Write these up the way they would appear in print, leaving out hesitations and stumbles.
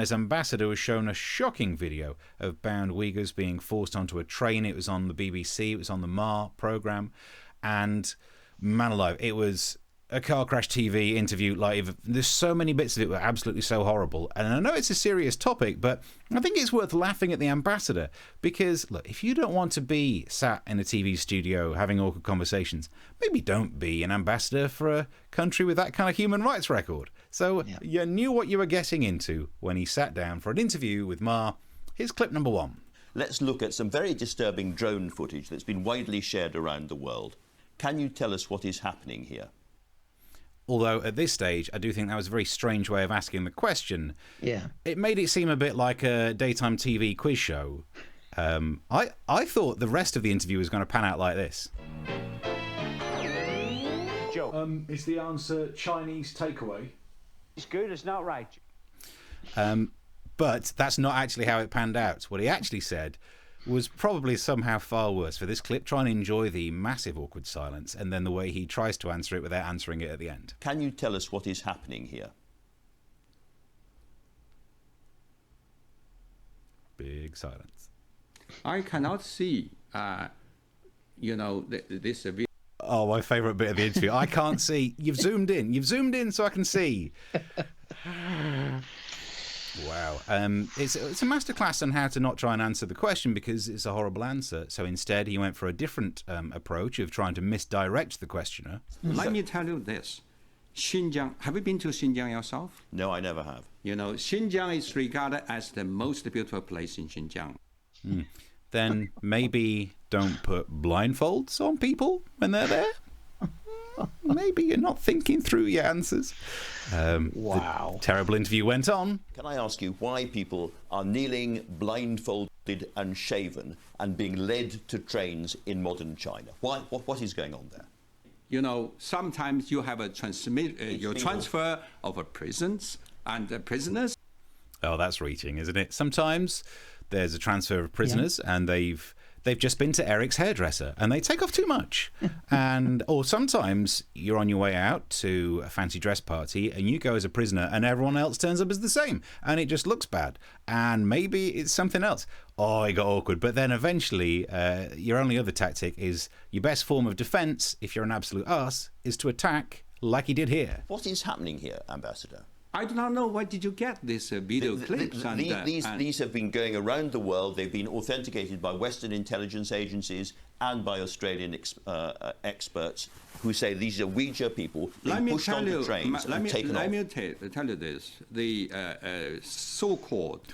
China's ambassador was shown a shocking video of bound Uyghurs being forced onto a train. It was on the BBC, it was on the Ma programme, and man alive, it was a car crash TV interview. Like, there's so many bits of it were absolutely so horrible. And I know it's a serious topic, but I think it's worth laughing at the ambassador, because look, if you don't want to be sat in a TV studio having awkward conversations, maybe don't be an ambassador for a country with that kind of human rights record. So you knew what you were getting into when he sat down for an interview with Ma. Here's clip number 1. Let's look at some very disturbing drone footage that's been widely shared around the world. Can you tell us what is happening here? Although at this stage, I do think that was a very strange way of asking the question. Yeah. It made it seem a bit like a daytime TV quiz show. I thought the rest of the interview was going to pan out like this. Joe. Is the answer Chinese takeaway? It's good, it's not right. But that's not actually how it panned out. What he actually said was probably somehow far worse. For this clip, try and enjoy the massive awkward silence and then the way he tries to answer it without answering it at the end. Can you tell us what is happening here? Big silence. I cannot see, this video. Oh, my favourite bit of the interview. I can't see. You've zoomed in. You've zoomed in so I can see. Wow. It's a masterclass on how to not try and answer the question because it's a horrible answer. So instead, he went for a different approach of trying to misdirect the questioner. Let me tell you this. Xinjiang, have you been to Xinjiang yourself? No, I never have. You know, Xinjiang is regarded as the most beautiful place in Xinjiang. Then maybe don't put blindfolds on people when they're there. Maybe you're not thinking through your answers. Wow. The terrible interview went on. Can I ask you why people are kneeling, blindfolded and shaven and being led to trains in modern China? Why? What is going on there? You know, sometimes you have a transfer of prisons and prisoners. Oh, that's reaching, isn't it? Sometimes there's a transfer of prisoners and they've just been to Eric's hairdresser and they take off too much. Or sometimes you're on your way out to a fancy dress party and you go as a prisoner and everyone else turns up as the same and it just looks bad. And maybe it's something else. Oh, it got awkward. But then eventually your only other tactic is your best form of defense, if you're an absolute arse, is to attack like he did here. What is happening here, Ambassador? I do not know where did you get these video clips. These have been going around the world. They've been authenticated by Western intelligence agencies and by Australian experts who say these are Uyghur people being pushed onto trains and taken off. Let me tell you this. The so-called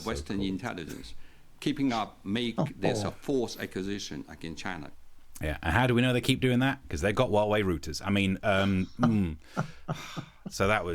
Western intelligence keeping up make this a false accusation against China. Yeah, and how do we know they keep doing that? Because they've got Huawei routers. I mean, so that was